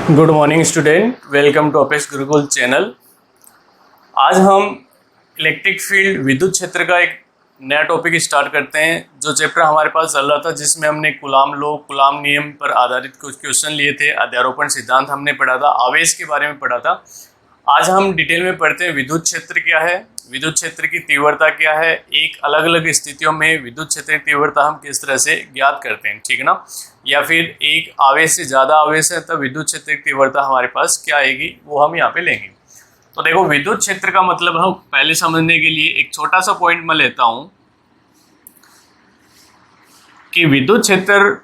Good morning student, welcome to Apex Gurukul channel. आज हम electric field विद्युत क्षेत्र का एक नया टॉपिक स्टार्ट करते हैं। जो चैप्टर हमारे पास चल रहा था जिसमें हमने कूलाम लॉ, कूलाम नियम पर आधारित कुछ क्वेश्चन लिए थे, अध्यारोपण सिद्धांत हमने पढ़ा था, आवेश के बारे में पढ़ा था। आज हम डिटेल में पढ़ते हैं विद्युत क्षेत्र क्या है, विद्युत क्षेत्र की तीव्रता क्या है, एक अलग अलग स्थितियों में विद्युत क्षेत्र की तीव्रता हम किस तरह से ज्ञात करते हैं, ठीक है ना। या फिर एक आवेश से ज़्यादा आवेश है तब विद्युत क्षेत्र की तीव्रता हमारे पास क्या आएगी वो हम यहाँ पे लेंगे। तो देखो, विद्युत क्षेत्र का मतलब हम पहले समझने के लिए एक छोटा सा पॉइंट मैं लेता हूँ कि विद्युत क्षेत्र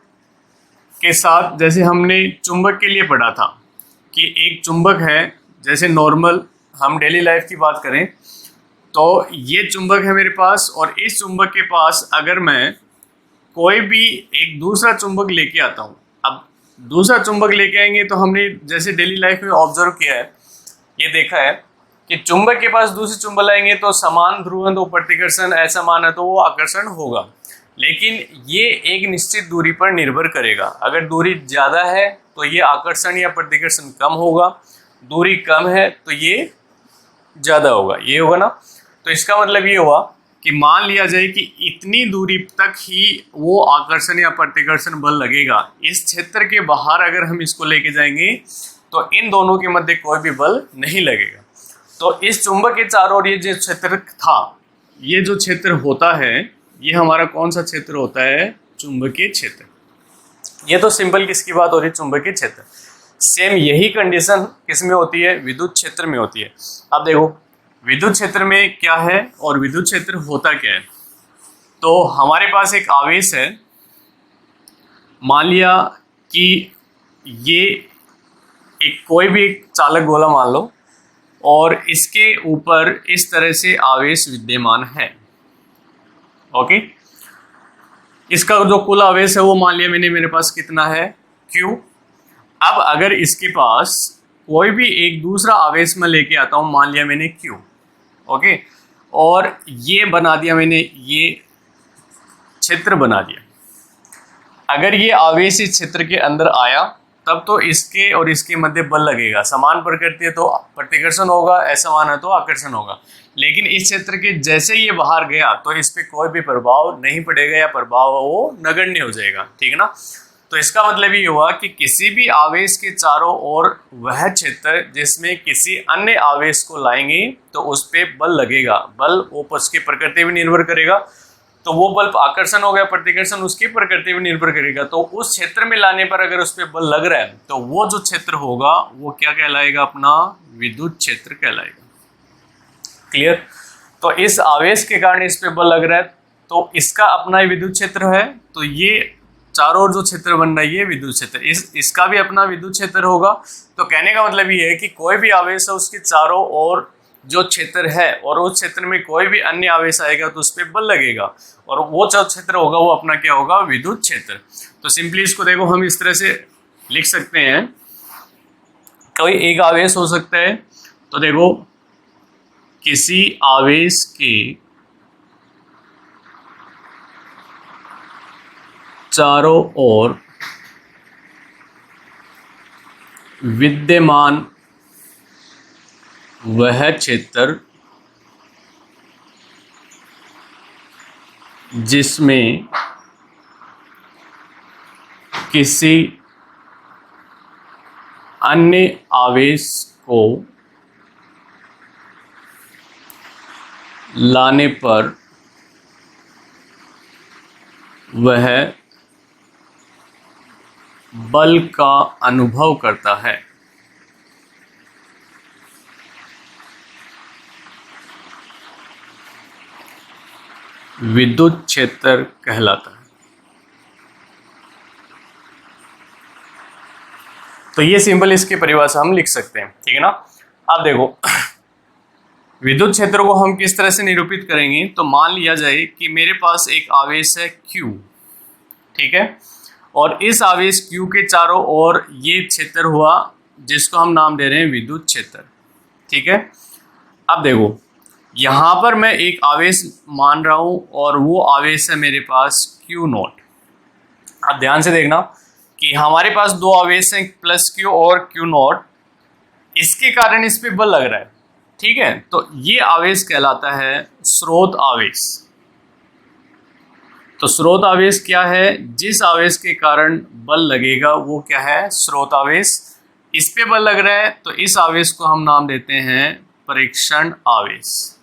के साथ जैसे हमने चुंबक के लिए पढ़ा था कि एक चुंबक है, जैसे नॉर्मल हम डेली लाइफ की बात करें तो ये चुंबक है मेरे पास, और इस चुंबक के पास अगर मैं कोई भी एक दूसरा चुंबक लेके आता हूँ। अब दूसरा चुंबक लेके आएंगे तो हमने जैसे डेली लाइफ में ऑब्जर्व किया है, ये देखा है कि चुंबक के पास दूसरे चुंबक लाएंगे तो समान ध्रुवण तो प्रतिकर्षण, असमान है तो वो आकर्षण होगा। लेकिन ये एक निश्चित दूरी पर निर्भर करेगा। अगर दूरी ज़्यादा है तो ये आकर्षण या प्रतिकर्षण कम होगा, दूरी कम है तो ये ज़्यादा होगा, ये होगा ना। तो इसका मतलब ये हुआ कि मान लिया जाए कि इतनी दूरी तक ही वो आकर्षण या प्रतिकर्षण बल लगेगा। इस क्षेत्र के बाहर अगर हम इसको लेके जाएंगे तो इन दोनों के मध्य कोई भी बल नहीं लगेगा। तो इस चुंबक के चारों ओर ये जो क्षेत्र था, ये जो क्षेत्र होता है ये हमारा कौन सा क्षेत्र होता है? चुंबकीय क्षेत्र। ये तो सिंपल किसकी बात हो रही है? चुंबकीय क्षेत्र। सेम यही कंडीशन किस में होती है? विद्युत क्षेत्र में होती है। अब देखो विद्युत क्षेत्र में क्या है और विद्युत क्षेत्र होता क्या है। तो हमारे पास एक आवेश है, मान लिया कि ये एक कोई भी एक चालक गोला मान लो, और इसके ऊपर इस तरह से आवेश विद्यमान है। ओके, इसका जो कुल आवेश है वो मान लिया मैंने, मेरे पास कितना है? Q। अब अगर इसके पास कोई भी एक दूसरा आवेश में लेके आता हूं, मान लिया मैंने Q, ओके, और ये बना दिया मैंने, ये क्षेत्र बना दिया। अगर ये आवेश इस क्षेत्र के अंदर आया तब तो इसके और इसके मध्य बल लगेगा। समान प्रकृति है तो प्रतिकर्षण होगा, असमान है तो आकर्षण होगा। लेकिन इस क्षेत्र के जैसे ये बाहर गया तो इस पे कोई भी प्रभाव नहीं पड़ेगा, या प्रभाव वो नगण्य हो जाएगा, ठीक है ना। तो इसका मतलब ये हुआ कि किसी भी आवेश के चारों ओर वह क्षेत्र जिसमें किसी अन्य आवेश को लाएंगे तो उस पर बल लगेगा। बल वो उसकी प्रकृति भी निर्भर करेगा, तो वो बल आकर्षण हो गया, प्रतिकर्षण उसकी प्रकृति भी निर्भर करेगा। तो उस क्षेत्र में लाने पर अगर उस पर बल लग रहा है तो वो जो क्षेत्र होगा वो क्या कहलाएगा? अपना विद्युत क्षेत्र कहलाएगा। क्लियर? तो इस आवेश के कारण इस पे बल लग रहा है तो इसका अपना ही विद्युत क्षेत्र है। तो ये चारों ओर जो क्षेत्र बन रहा है ये विद्युत क्षेत्र, इसका भी अपना विद्युत क्षेत्र होगा। तो कहने का मतलब ये है कि कोई भी आवेश है उसके चारों ओर जो क्षेत्र है, और उस क्षेत्र में कोई भी अन्य आवेश आएगा तो उस पर बल लगेगा, और वो जो क्षेत्र होगा वो अपना क्या होगा? विद्युत क्षेत्र। तो सिंपली इसको देखो हम इस तरह से लिख सकते हैं, कोई एक आवेश हो सकता है। तो देखो किसी आवेश के चारों ओर विद्यमान वह क्षेत्र जिसमें किसी अन्य आवेश को लाने पर वह बल का अनुभव करता है। विद्युत क्षेत्र कहलाता है। तो ये सिंपल इसकी परिभाषा हम लिख सकते हैं, ठीक है ना। अब देखो विद्युत क्षेत्र को हम किस तरह से निरूपित करेंगे। तो मान लिया जाए कि मेरे पास एक आवेश है Q, ठीक है, और इस आवेश Q के चारों ओर ये क्षेत्र हुआ जिसको हम नाम दे रहे हैं विद्युत क्षेत्र, ठीक है। अब देखो यहाँ पर मैं एक आवेश मान रहा हूँ और वो आवेश है मेरे पास Q0। अब ध्यान से देखना कि हमारे पास दो आवेश हैं, प्लस क्यू और क्यू नॉट, इसके कारण इस पे बल लग रहा है, ठीक है। तो ये आवेश कहलाता है स्रोत आवेश। तो स्रोत आवेश क्या है? जिस आवेश के कारण बल लगेगा वो क्या है? स्रोत आवेश। इस पे बल लग रहा है तो इस आवेश को हम नाम देते हैं परीक्षण आवेश।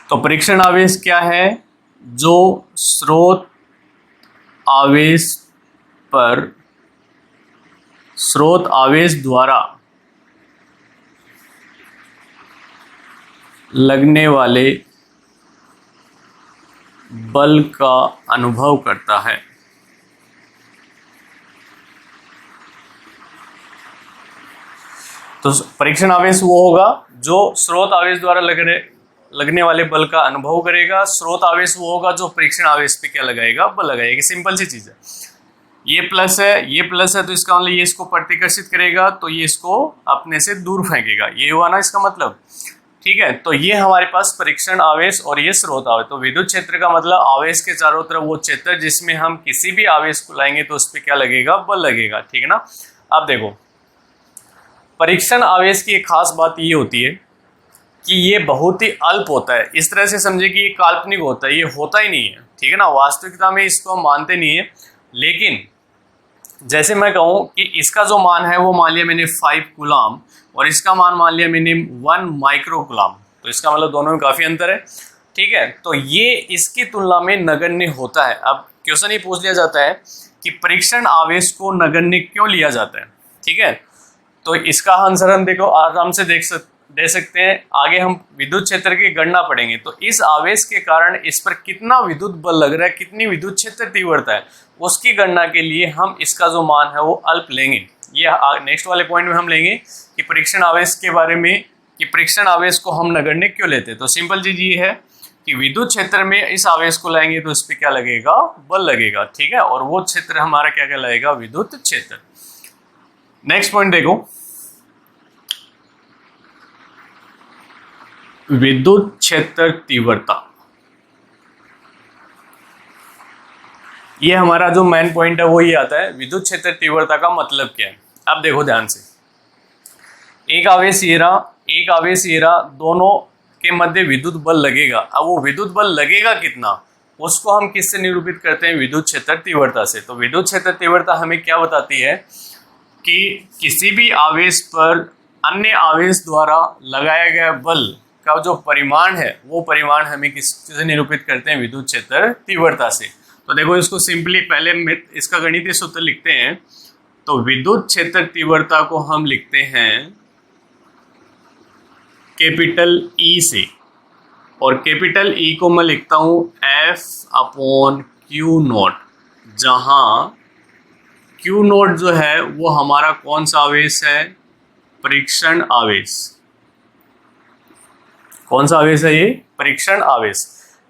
तो परीक्षण आवेश क्या है? जो स्रोत आवेश पर स्रोत आवेश द्वारा लगने वाले बल का अनुभव करता है। तो परीक्षण आवेश वो होगा जो स्रोत आवेश द्वारा लगने वाले बल का अनुभव करेगा। स्रोत आवेश वो होगा जो परीक्षण आवेश पे क्या लगाएगा? बल लगाएगा। सिंपल सी चीज है। ये प्लस है तो इसका मतलब ये इसको प्रतिकर्षित करेगा, तो ये इसको अपने से दूर फेंकेगा। ये हुआ ना इसका मतलब, ठीक है। तो ये हमारे पास परीक्षण आवेश और ये स्रोत आवेश। तो विद्युत क्षेत्र का मतलब आवेश के चारों तरफ वो क्षेत्र जिसमें हम किसी भी आवेश को लाएंगे तो उस पर क्या लगेगा? बल लगेगा, ठीक है ना। अब देखो, परीक्षण आवेश की एक खास बात ये होती है कि ये बहुत ही अल्प होता है। इस तरह से समझे कि ये काल्पनिक होता है, ये होता ही नहीं है, ठीक है ना। वास्तविकता में इसको हम मानते नहीं है। लेकिन जैसे मैं कहूँ कि इसका जो मान है वो मान लिया मैंने 5 कूलाम और इसका मान लिया मैंने 1 माइक्रो कूलाम, तो इसका मतलब दोनों में काफ़ी अंतर है, ठीक है। तो ये इसकी तुलना में नगण्य होता है। अब क्वेश्चन ये पूछ लिया जाता है कि परीक्षण आवेश को नगण्य क्यों लिया जाता है, ठीक है। तो इसका आंसर हम देखो आराम से दे सकते हैं। आगे हम विद्युत क्षेत्र की गणना पढ़ेंगे तो इस आवेश के कारण इस पर कितना विद्युत बल लग रहा है, कितनी विद्युत क्षेत्र तीव्रता है, उसकी गणना के लिए हम इसका जो मान है वो अल्प लेंगे। ये नेक्स्ट वाले पॉइंट में हम लेंगे कि परीक्षण आवेश के बारे में, कि परीक्षण आवेश को हम नगण्य क्यों लेते हैं। तो सिंपल चीज ये है कि विद्युत क्षेत्र में इस आवेश को लाएंगे तो इस पर क्या लगेगा? बल लगेगा, ठीक है। और वो क्षेत्र हमारा क्या कहलाएगा? विद्युत क्षेत्र। नेक्स्ट पॉइंट देखो, विद्युत क्षेत्र तीव्रता। ये हमारा जो मेन पॉइंट है वो ये आता है, विद्युत क्षेत्र तीव्रता का मतलब क्या है। अब देखो ध्यान से, एक आवेश ये रहा, एक आवेश ये रहा, दोनों के मध्य विद्युत बल लगेगा। अब वो विद्युत बल लगेगा कितना, उसको हम किससे निरूपित करते हैं? विद्युत क्षेत्र तीव्रता से। तो विद्युत क्षेत्र तीव्रता हमें क्या बताती है कि किसी भी आवेश पर अन्य आवेश द्वारा लगाया गया बल का जो परिमाण है वो परिमाण हमें किससे निरूपित करते हैं? विद्युत क्षेत्र तीव्रता से। तो देखो इसको सिंपली पहले इसका गणितीय सूत्र लिखते हैं। तो विद्युत क्षेत्र तीव्रता को हम लिखते हैं कैपिटल ई से, और कैपिटल ई को मैं लिखता हूं F/Q0, जहां Q0 जो है वो हमारा कौन सा आवेश है? परीक्षण आवेश। कौन सा आवेश है ये? परीक्षण आवेश,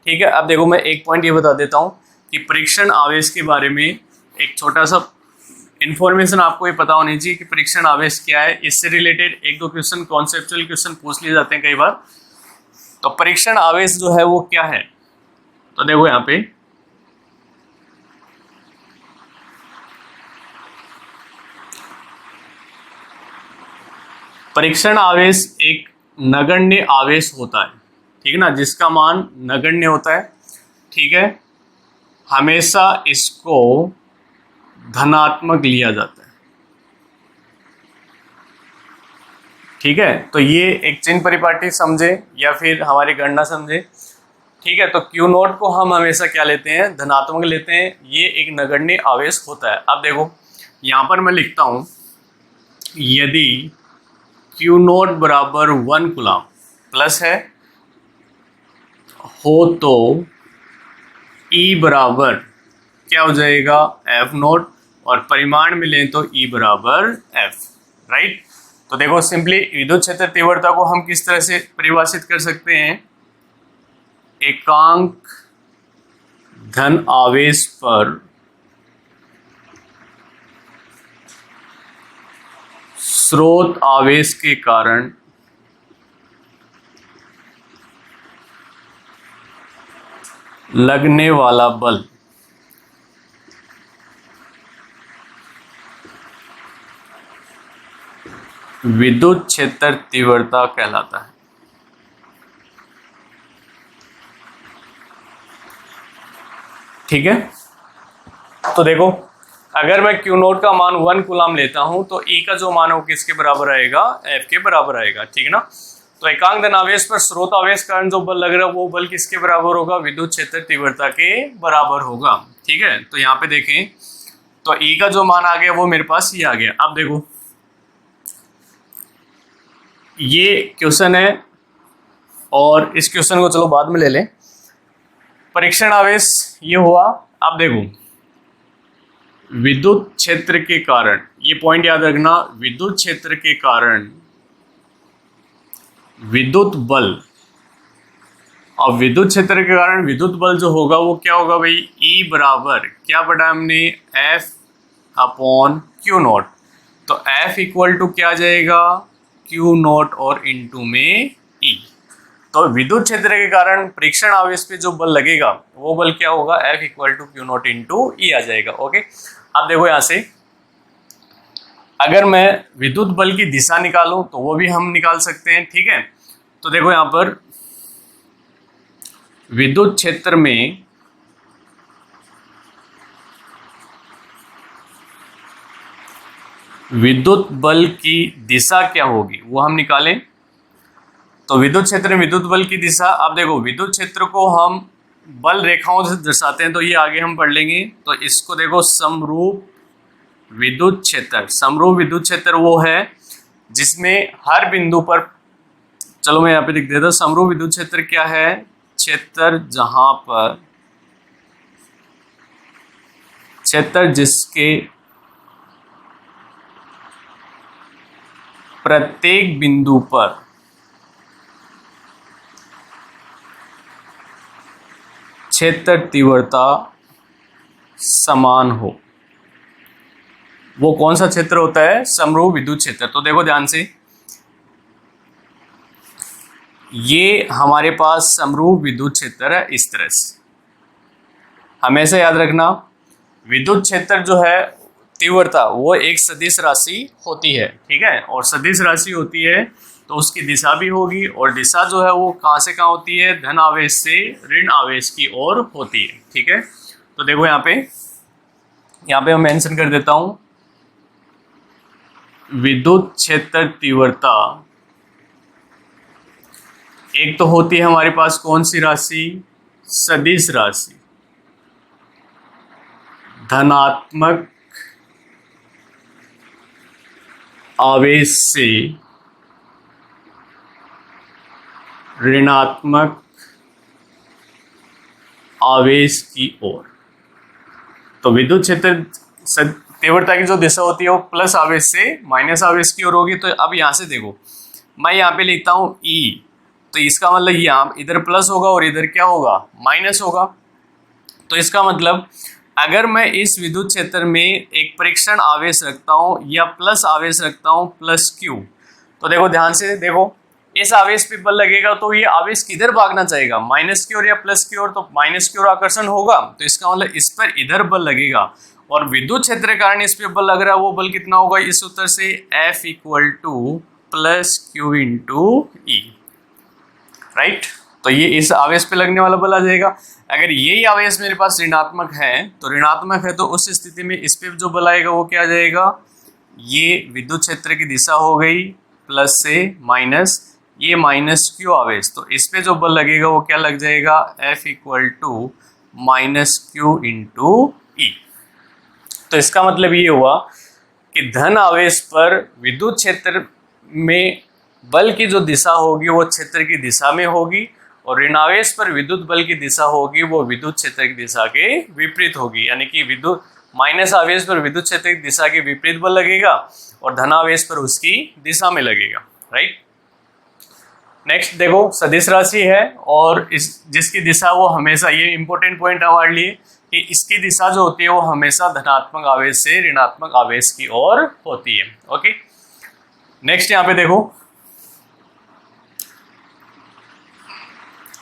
ठीक है। अब देखो मैं एक पॉइंट ये बता देता हूं कि परीक्षण आवेश के बारे में एक छोटा सा इन्फॉर्मेशन आपको ये पता होनी चाहिए कि परीक्षण आवेश क्या है। इससे रिलेटेड एक दो क्वेश्चन, कॉन्सेप्चुअल क्वेश्चन पूछ लिए जाते हैं कई बार। तो परीक्षण आवेश जो है वो क्या है? तो देखो यहाँ पे परीक्षण आवेश एक नगण्य आवेश होता है, ठीक है ना, जिसका मान नगण्य होता है, ठीक है। हमेशा इसको धनात्मक लिया जाता है, ठीक है। तो ये एक चिन्ह परिपाटी समझे या फिर हमारी गणना समझे, ठीक है। तो Q0 को हम हमेशा क्या लेते हैं? धनात्मक लेते हैं। ये एक नगण्य आवेश होता है। अब देखो यहाँ पर मैं लिखता हूं, यदि Q0 बराबर 1 कूलाम प्लस है हो तो E बराबर क्या हो जाएगा? F0, और परिमाण में लें तो E बराबर F, राइट। तो देखो सिंपली विद्युत क्षेत्र तीव्रता को हम किस तरह से परिभाषित कर सकते हैं? एकांक धन आवेश पर स्रोत आवेश के कारण लगने वाला बल विद्युत क्षेत्र तीव्रता कहलाता है। ठीक है, तो देखो अगर मैं Q नोट का मान 1 कूलम लेता हूं तो E का जो मान है वो किसके बराबर आएगा, F के बराबर आएगा। ठीक है ना, तो एकांक धन आवेश पर स्रोत आवेश कारण जो बल लग रहा है वो बल किसके बराबर होगा, विद्युत क्षेत्र तीव्रता के बराबर होगा। ठीक है, तो यहाँ पे देखें तो E का जो मान आ गया वो मेरे पास ये आ गया। अब देखो ये क्वेश्चन है और इस क्वेश्चन को चलो बाद में ले लें। परीक्षण आवेश ये हुआ। अब देखो विद्युत क्षेत्र के कारण, ये पॉइंट याद रखना, विद्युत क्षेत्र के कारण विद्युत बल, और विद्युत क्षेत्र के कारण विद्युत बल जो होगा वो क्या होगा भाई, E बराबर क्या पढ़ा हमने, F अपॉन Q नॉट। तो F इक्वल टू क्या आ जाएगा, Q नॉट और इनटू में E। तो विद्युत क्षेत्र के कारण परीक्षण आवेश पे जो बल लगेगा वो बल क्या होगा, F equal to Q naught into E आ जाएगा। ओके, अब देखो यहां से अगर मैं विद्युत बल की दिशा निकालूं तो वो भी हम निकाल सकते हैं। ठीक है, तो देखो यहां पर विद्युत क्षेत्र में विद्युत बल की दिशा क्या होगी वो हम निकालें। तो विद्युत क्षेत्र में विद्युत बल की दिशा, अब देखो विद्युत क्षेत्र को हम बल रेखाओं से दर्शाते हैं तो ये आगे हम पढ़ लेंगे। तो इसको देखो समरूप विद्युत क्षेत्र, समरूप विद्युत क्षेत्र वो है जिसमें हर बिंदु पर, चलो मैं यहाँ पे लिख देता हूँ, समरूप विद्युत क्षेत्र क्या है, क्षेत्र जहां पर, क्षेत्र जिसके प्रत्येक बिंदु पर क्षेत्र तीव्रता समान हो, वो कौन सा क्षेत्र होता है, समरूप विद्युत क्षेत्र। तो देखो ध्यान से, ये हमारे पास समरूप विद्युत क्षेत्र है इस तरह से। हमेशा याद रखना विद्युत क्षेत्र जो है तीव्रता वो एक सदिश राशि होती है। ठीक है, और सदिश राशि होती है तो उसकी दिशा भी होगी, और दिशा जो है वो कहाँ से कहाँ होती है, धन आवेश से ऋण आवेश की ओर होती है। ठीक है, तो देखो यहाँ पे मैं मेंशन कर देता हूं, विद्युत क्षेत्र तीव्रता एक तो होती है हमारे पास कौन सी राशि, सदिश राशि, धनात्मक आवेश से ऋणात्मक आवेश की ओर। तो विद्युत क्षेत्र तीव्रता की जो दिशा होती है वो प्लस आवेश से माइनस आवेश की ओर होगी। तो अब यहां से देखो मैं यहाँ पे लिखता हूं E, तो इसका मतलब यहाँ इधर प्लस होगा और इधर क्या होगा, माइनस होगा। तो इसका मतलब अगर मैं इस विद्युत क्षेत्र में एक परीक्षण आवेश रखता हूं या प्लस आवेश रखता हूं प्लस Q, तो देखो ध्यान से देखो इस आवेश पे बल लगेगा तो ये आवेश किधर भागना चाहेगा, माइनस की ओर या प्लस की ओर। तो माइनस की ओर आकर्षण होगा, तो इसका मतलब इस पर इधर बल लगेगा, और विद्युत क्षेत्र के कारण इस पे बल लग रहा है वो बल कितना होगा, इस सूत्र से F equal two plus Q into E। Right, तो ये इस आवेश पे लगने वाला बल आ जाएगा। अगर यही आवेश मेरे पास ऋणात्मक है तो उस स्थिति में इस पे जो बल आएगा वो क्या आ जाएगा, ये विद्युत क्षेत्र की दिशा हो गई प्लस से माइनस, ये माइनस Q आवेश, तो इस पे जो बल लगेगा वो क्या लग जाएगा, F equal to minus Q into E। तो इसका मतलब ये हुआ कि धन आवेश पर विद्युत क्षेत्र में बल की जो दिशा होगी वो क्षेत्र की दिशा में होगी, और ऋणावेश पर विद्युत बल की दिशा होगी वो विद्युत क्षेत्र की दिशा के विपरीत होगी। यानी कि विद्युत माइनस आवेश पर विद्युत क्षेत्र की दिशा के विपरीत बल लगेगा और धनावेश पर उसकी दिशा में लगेगा। राइट, नेक्स्ट देखो सदिश राशि है और इस जिसकी दिशा वो हमेशा, ये इंपॉर्टेंट पॉइंट हमारे लिए कि इसकी दिशा जो होती है वो हमेशा धनात्मक आवेश से ऋणात्मक आवेश की ओर होती है। ओके, नेक्स्ट यहाँ पे देखो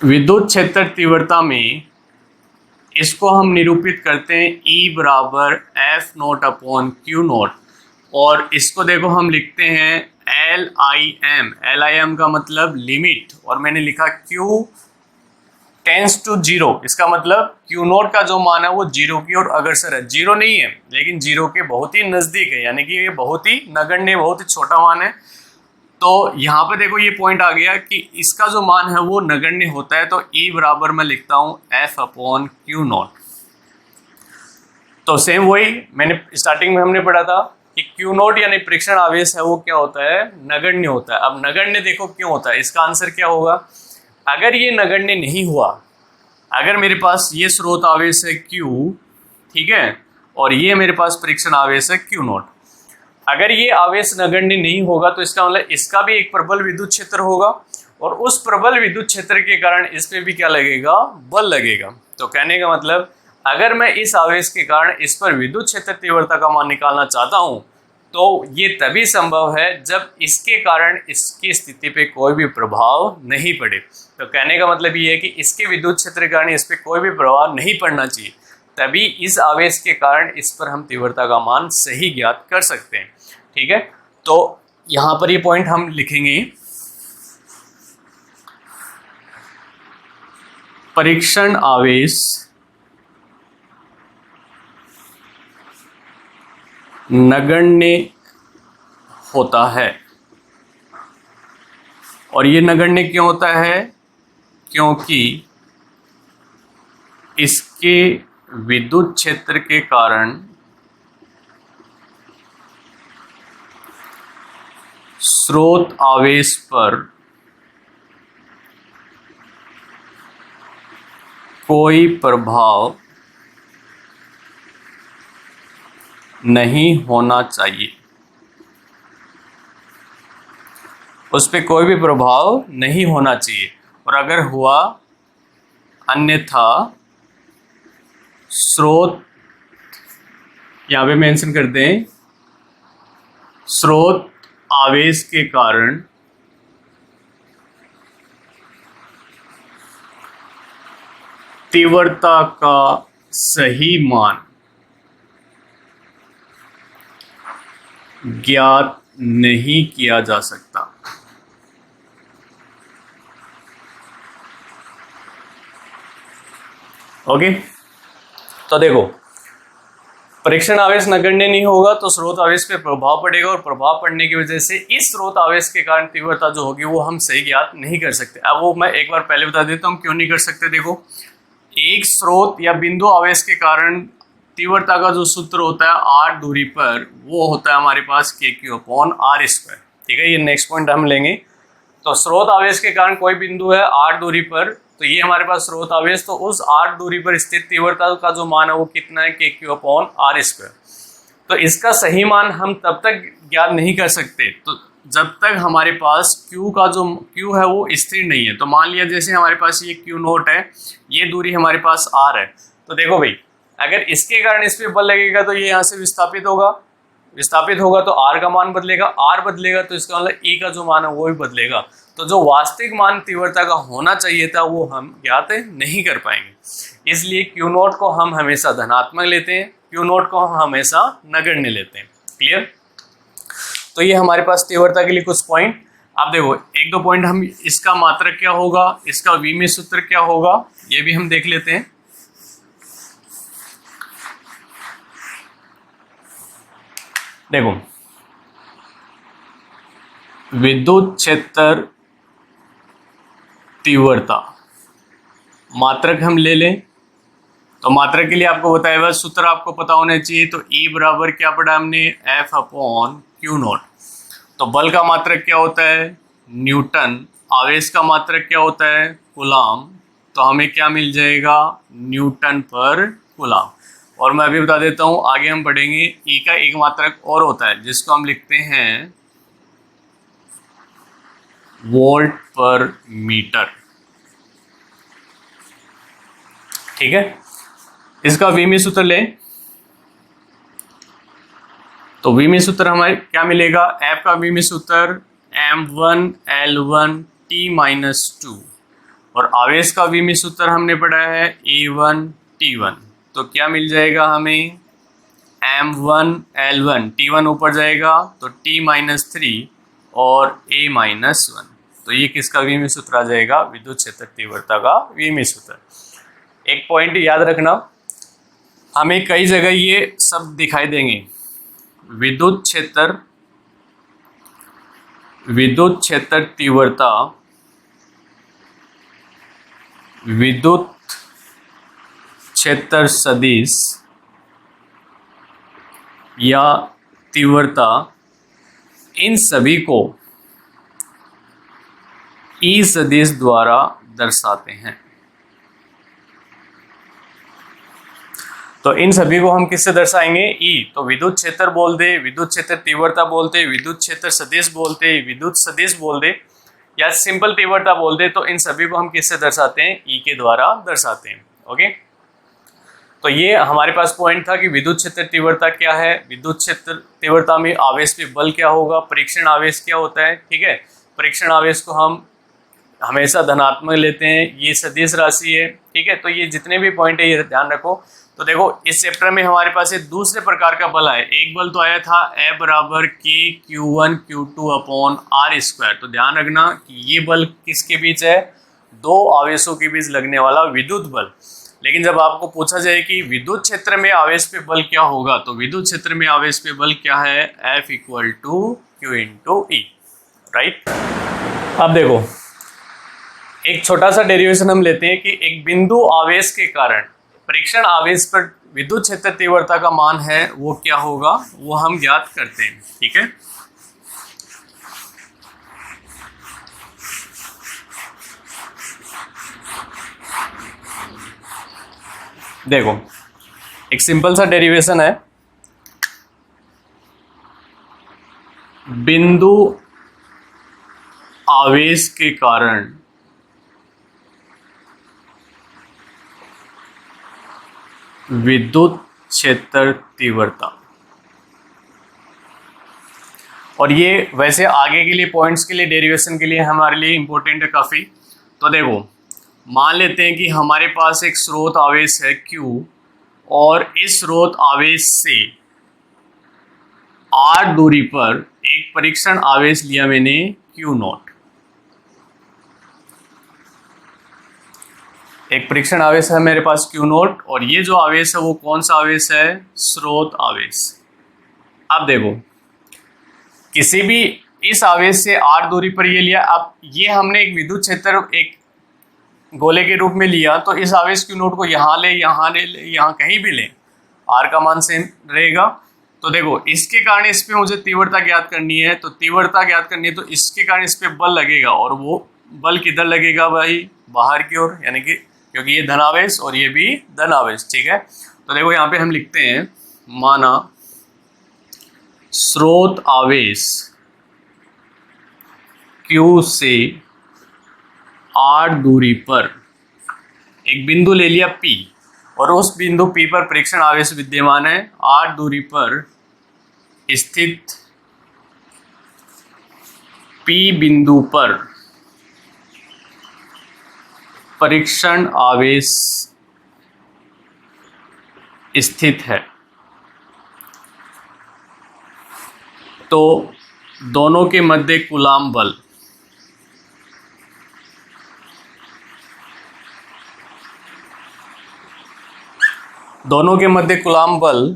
विद्युत क्षेत्र तीव्रता में इसको हम निरूपित करते हैं E बराबर F naught upon Q note, और इसको देखो हम लिखते हैं LIM का मतलब लिमिट, और मैंने लिखा Q टेंस टू जीरो, इसका मतलब Q नोट का जो मान है वो जीरो की ओर अग्रसर है। जीरो नहीं है लेकिन जीरो के बहुत ही नजदीक है, यानी कि ये बहुत ही नगण्य, बहुत ही छोटा मान है। तो यहाँ पे देखो ये पॉइंट आ गया कि इसका जो मान है वो नगण्य होता है, तो E बराबर मैं लिखता हूं F/Q नोट। तो सेम वही मैंने स्टार्टिंग में हमने पढ़ा था कि Q नोट यानी परीक्षण आवेश है वो क्या होता है, नगण्य होता है। अब नगण्य देखो क्यों होता है, इसका आंसर क्या होगा, अगर ये नगण्य नहीं हुआ, अगर मेरे पास ये स्रोत आवेश है Q, ठीक है, और ये मेरे पास परीक्षण आवेश है Q नोट, अगर ये आवेश नगण्य नहीं होगा तो इसका मतलब इसका भी एक प्रबल विद्युत क्षेत्र होगा, और उस प्रबल विद्युत क्षेत्र के कारण इस पे भी क्या लगेगा, बल लगेगा। तो कहने का मतलब अगर मैं इस आवेश के कारण इस पर विद्युत क्षेत्र तीव्रता का मान निकालना चाहता हूं तो ये तभी संभव है जब इसके कारण इसकी स्थिति पे कोई भी प्रभाव नहीं पड़े। तो कहने का मतलब ये है कि इसके विद्युत क्षेत्र के कारण इस पे कोई भी प्रभाव नहीं पड़ना चाहिए, तभी इस आवेश के कारण इस पर हम तीव्रता का मान सही ज्ञात कर सकते हैं। ठीक है, तो यहां पर ये पॉइंट हम लिखेंगे, परीक्षण आवेश नगण्य होता है। और ये नगण्य क्यों होता है, क्योंकि इसके विद्युत क्षेत्र के कारण स्रोत आवेश पर कोई प्रभाव नहीं होना चाहिए, उस पर कोई भी प्रभाव नहीं होना चाहिए, और अगर हुआ अन्यथा स्रोत, यहां पे मेंशन कर दें, स्रोत आवेश के कारण तीव्रता का सही मान ज्ञात नहीं किया जा सकता। ओके, तो देखो परीक्षण आवेश नगण्य नहीं होगा तो स्रोत आवेश पे प्रभाव पड़ेगा, और प्रभाव पड़ने की वजह से इस स्रोत आवेश के कारण तीव्रता जो होगी वो हम सही ज्ञात नहीं कर सकते। अब वो मैं एक बार पहले बता देता हूँ क्यों नहीं कर सकते। देखो, एक स्रोत या बिंदु आवेश के कारण तीव्रता का जो सूत्र होता है r दूरी पर, वो होता है हमारे पास KQ/r²। ठीक है, ये नेक्स्ट पॉइंट हम लेंगे। तो स्रोत आवेश के कारण कोई बिंदु है r दूरी पर, तो ये हमारे पास स्रोत आवेश, तो उस r दूरी पर स्थित तीव्रता का जो मान है वो कितना है, KQ/r²। तो इसका सही मान हम तब तक ज्ञात नहीं कर सकते तो जब तक हमारे पास Q का जो Q है वो स्थिर नहीं है। तो मान लिया जैसे हमारे पास ये Q नोट है, ये दूरी हमारे पास r है, तो देखो भाई अगर इसके कारण इस पे बल लगेगा तो ये यहाँ से विस्थापित होगा तो r का मान बदलेगा, r बदलेगा तो इसका मतलब E का जो मान है वो भी बदलेगा। तो जो वास्तविक मान तीव्रता का होना चाहिए था वो हम ज्ञात नहीं कर पाएंगे, इसलिए Q नोट को हम हमेशा धनात्मक लेते हैं, Q नोट को हम हमेशा नगण्य लेते हैं। क्लियर? तो ये हमारे पास तीव्रता के लिए कुछ पॉइंट। अब देखो एक दो पॉइंट हम, इसका मात्रक क्या होगा, इसका विमीय सूत्र क्या होगा, ये भी हम देख लेते हैं। देखो, विद्युत क्षेत्र तीव्रता मात्रक हम ले लें, तो मात्रक के लिए आपको बताया हुआ सूत्र आपको पता होना चाहिए। तो E बराबर क्या पढ़ा हमने, F/Q नोट। तो बल का मात्रक क्या होता है, न्यूटन। आवेश का मात्रक क्या होता है, कूलाम। तो हमें क्या मिल जाएगा, न्यूटन पर कूलाम। और मैं अभी बता देता हूं, आगे हम पढ़ेंगे E का एक मात्रक और होता है जिसको हम लिखते हैं वोल्ट पर मीटर। ठीक है, इसका विमीय सूत्र लें, तो विमीय सूत्र हमारे क्या मिलेगा, F का विमीय सूत्र m1L1T-2, और आवेश का विमीय सूत्र हमने पढ़ा है A1T1। तो क्या मिल जाएगा हमें, m1L1, T1 ऊपर जाएगा तो T-3 और a माइनस 1। तो ये किसका विमीय सूत्र आ जाएगा? विद्युत क्षेत्र तीव्रता का विमीय सूत्र। एक पॉइंट याद रखना, हमें कई जगह ये सब दिखाई देंगे। विद्युत क्षेत्र तीव्रता, विद्युत क्षेत्र सदिश या तीव्रता, इन सभी को ई सदिश द्वारा दर्शाते हैं। तो इन सभी को हम किससे दर्शाएंगे? ई। तो विद्युत क्षेत्र बोल दे, विद्युत क्षेत्र तीव्रता बोलते, विद्युत क्षेत्र सदिश बोलते, विद्युत सदिश बोल दे या सिंपल तीव्रता बोल दे, तो इन सभी को हम किससे दर्शाते हैं? ई के द्वारा दर्शाते हैं। ओके, तो ये हमारे पास पॉइंट था कि विद्युत क्षेत्र तीव्रता क्या है, विद्युत क्षेत्र तीव्रता में आवेश पे बल क्या होगा, परीक्षण आवेश क्या होता है। ठीक है, परीक्षण आवेश को हम हमेशा धनात्मक लेते हैं, ये सदिश राशि है। ठीक है, तो ये जितने भी पॉइंट है ये ध्यान रखो। तो देखो इस चैप्टर में हमारे पास एक दूसरे प्रकार का बल आया। एक बल तो आया था F बराबर Q1 Q2 upon R square. तो ध्यान रखना कि ये बल किसके बीच है? दो आवेशों के बीच लगने वाला विद्युत बल। लेकिन जब आपको पूछा जाए कि विद्युत क्षेत्र में आवेश पे बल क्या होगा, तो विद्युत क्षेत्र में आवेश पे बल क्या है? F equal to Q into E। Right, अब देखो एक छोटा सा डेरिवेशन हम लेते हैं कि एक बिंदु आवेश के कारण परीक्षण आवेश पर विद्युत क्षेत्र तीव्रता का मान है वो क्या होगा, वो हम ज्ञात करते हैं। ठीक है, देखो एक सिंपल सा डेरिवेशन है। बिंदु आवेश के कारण विद्युत क्षेत्र तीव्रता, और ये वैसे आगे के लिए पॉइंट्स के लिए डेरिवेशन के लिए हमारे लिए इंपॉर्टेंट है काफ़ी। तो देखो मान लेते हैं कि हमारे पास एक स्रोत आवेश है Q और इस स्रोत आवेश से R दूरी पर एक परीक्षण आवेश लिया मैंने Q0। एक परीक्षण आवेश है मेरे पास Q0 और ये जो आवेश है वो कौन सा आवेश है? स्रोत आवेश। अब देखो किसी भी इस आवेश से R दूरी पर ये लिया। अब ये हमने एक विद्युत क्षेत्र एक गोले के रूप में लिया, तो इस आवेश Q0 को यहाँ ले, यहाँ कहीं भी ले, R का मान सेम रहेगा। तो देखो इसके कारण इस पे मुझे तीव्रता ज्ञात करनी है, तो तीव्रता ज्ञात करनी है तो इसके कारण इस पे बल लगेगा, और वो बल किधर लगेगा भाई? बाहर की ओर, यानी कि क्योंकि ये धनावेश और ये भी धनावेश। ठीक है, तो देखो यहाँ पे हम लिखते हैं, माना स्रोत आवेश Q से R दूरी पर एक बिंदु ले लिया P, और उस बिंदु P पर परीक्षण आवेश विद्यमान है। R दूरी पर स्थित P बिंदु पर परीक्षण आवेश स्थित है। तो दोनों के मध्य कूलाम बल, दोनों के मध्य कूलाम बल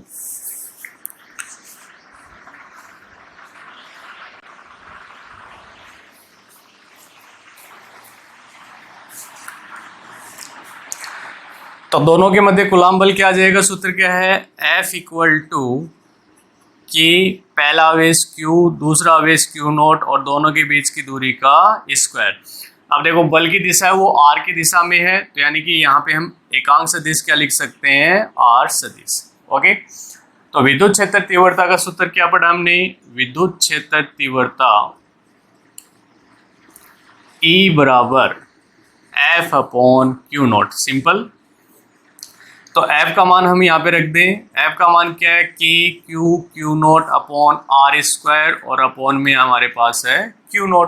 तो दोनों के मध्य कूलाम बल क्या आ जाएगा? सूत्र क्या है? F इक्वल टू कि पहला आवेश Q, दूसरा आवेश Q0 और दोनों के बीच की दूरी का स्क्वायर। अब देखो बल की दिशा है वो R की दिशा में है, तो यानी कि यहाँ पे हम एकांक सदिश क्या लिख सकते हैं? R सदिश। ओके, तो विद्युत क्षेत्र तीव्रता का सूत्र क्या पढ़ा हमने? विद्युत क्षेत्र तीव्रता E बराबर F अपॉन Q0। सिंपल। तो F का मान हम यहाँ पे रख दें। F का मान क्या है? Q0 अपॉन R स्क्वायर, और अपॉन में हमारे पास है Q0।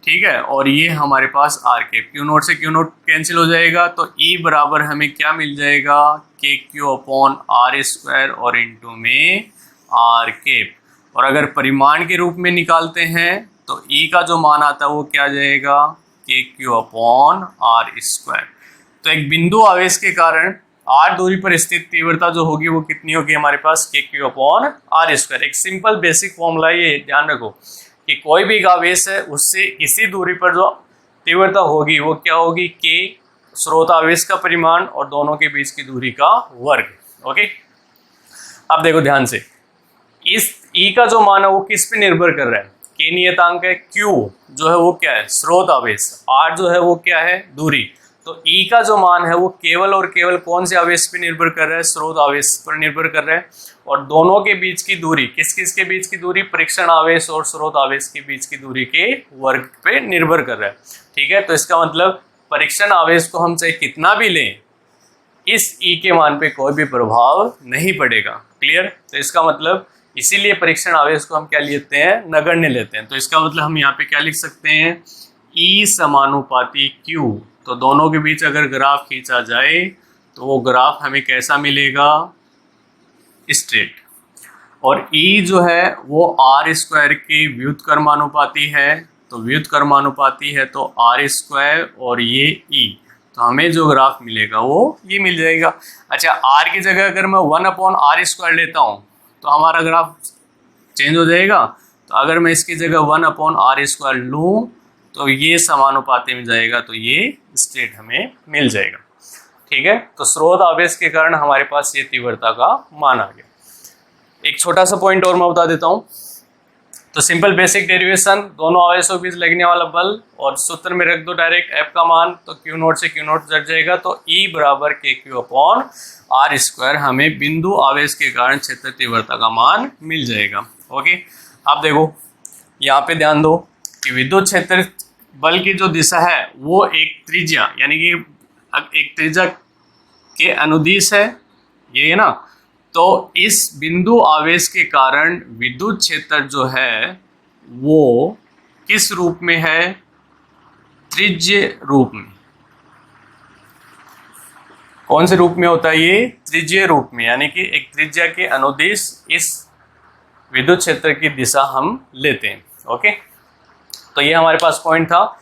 ठीक है, और ये हमारे पास R के Q0 से Q0 कैंसिल हो जाएगा, तो E बराबर हमें क्या मिल जाएगा? KQ अपॉन R स्क्वायर और इंटू में R के। और अगर परिमाण के रूप में निकालते हैं तो ई का जो मान आता है वो क्या आ जाएगा, KQ/r²। तो एक बिंदु आवेश के कारण r दूरी पर स्थित तीव्रता जो होगी वो कितनी होगी हमारे पास, KQ/r²। एक सिंपल बेसिक फॉर्मूला, ये ध्यान रखो कि कोई भी आवेश है उससे इसी दूरी पर जो तीव्रता होगी वो क्या होगी, K स्रोत आवेश का परिमाण और दोनों के बीच की दूरी का वर्ग। ओके, अब देखो ध्यान से, इस E का जो मान है वो किस पे निर्भर कर रहा है, K नियतांक है, Q जो है वो क्या है, स्रोत आवेश, R जो है वो क्या है, दूरी। तो E का जो मान है वो केवल और केवल कौन से आवेश पे निर्भर कर रहा है, स्रोत आवेश पर निर्भर कर रहा है। और दोनों के बीच की दूरी, किस किस के बीच की दूरी, परीक्षण आवेश और स्रोत आवेश के बीच की दूरी के वर्ग पे निर्भर कर रहा है। ठीक है, तो इसका मतलब परीक्षण आवेश को हम चाहे कितना भी लें, इस E के मान पे कोई भी प्रभाव नहीं पड़ेगा। क्लियर, तो इसका मतलब इसीलिए परीक्षण आवेश को हम क्या लेते हैं, नगण्य लेते हैं। तो इसका मतलब हम यहाँ पे क्या लिख सकते हैं, E समानुपाती Q। तो दोनों के बीच अगर ग्राफ खींचा जाए तो वो ग्राफ हमें कैसा मिलेगा, स्ट्रेट। और E जो है वो r² के व्युत्क्रमानुपाती है, तो व्युत्क्रमानुपाती है तो r² और ये E, तो हमें जो ग्राफ मिलेगा वो ये मिल जाएगा। अच्छा, r की जगह अगर मैं 1/r² लेता हूँ तो हमारा ग्राफ चेंज हो जाएगा। तो अगर मैं इसकी जगह 1/r² लूँ तो ये समानुपाती में जाएगा, तो ये स्ट्रेट हमें मिल जाएगा। ठीक है, तो स्रोत आवेश के कारण हमारे पास ये तीव्रता का मान आ गया। एक छोटा सा पॉइंट और मैं बता देता हूँ। तो सिंपल बेसिक डेरिवेशन, दोनों आवेशों के बीच लगने वाला बल, और सूत्र में रख दो डायरेक्ट F का मान, तो Q0 से Q0 जट जाएगा। तो E बराबर KQ/r², हमें बिंदु आवेश के कारण क्षेत्र तीव्रता का मान मिल जाएगा। ओके, अब देखो यहाँ पे ध्यान दो कि विद्युत क्षेत्र बल की जो दिशा है वो एक त्रिज्या, यानी कि एक त्रिज्या के अनुदिश है, ये है ना। तो इस बिंदु आवेश के कारण विद्युत क्षेत्र जो है वो किस रूप में है, त्रिज्य रूप में। कौन से रूप में होता है ये, त्रिज्य रूप में, यानी कि एक त्रिज्या के अनुदिश इस विद्युत क्षेत्र की दिशा हम लेते हैं। ओके, तो ये हमारे पास पॉइंट था।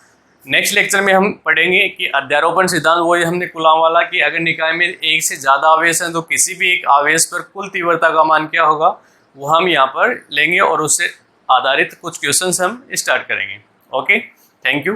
नेक्स्ट लेक्चर में हम पढ़ेंगे कि अध्यारोपण सिद्धांत, वो हमने कूलॉम वाला, कि अगर निकाय में एक से ज़्यादा आवेश हैं तो किसी भी एक आवेश पर कुल तीव्रता का मान क्या होगा, वो हम यहाँ पर लेंगे और उससे आधारित कुछ क्वेश्चंस हम स्टार्ट करेंगे। Okay, thank you.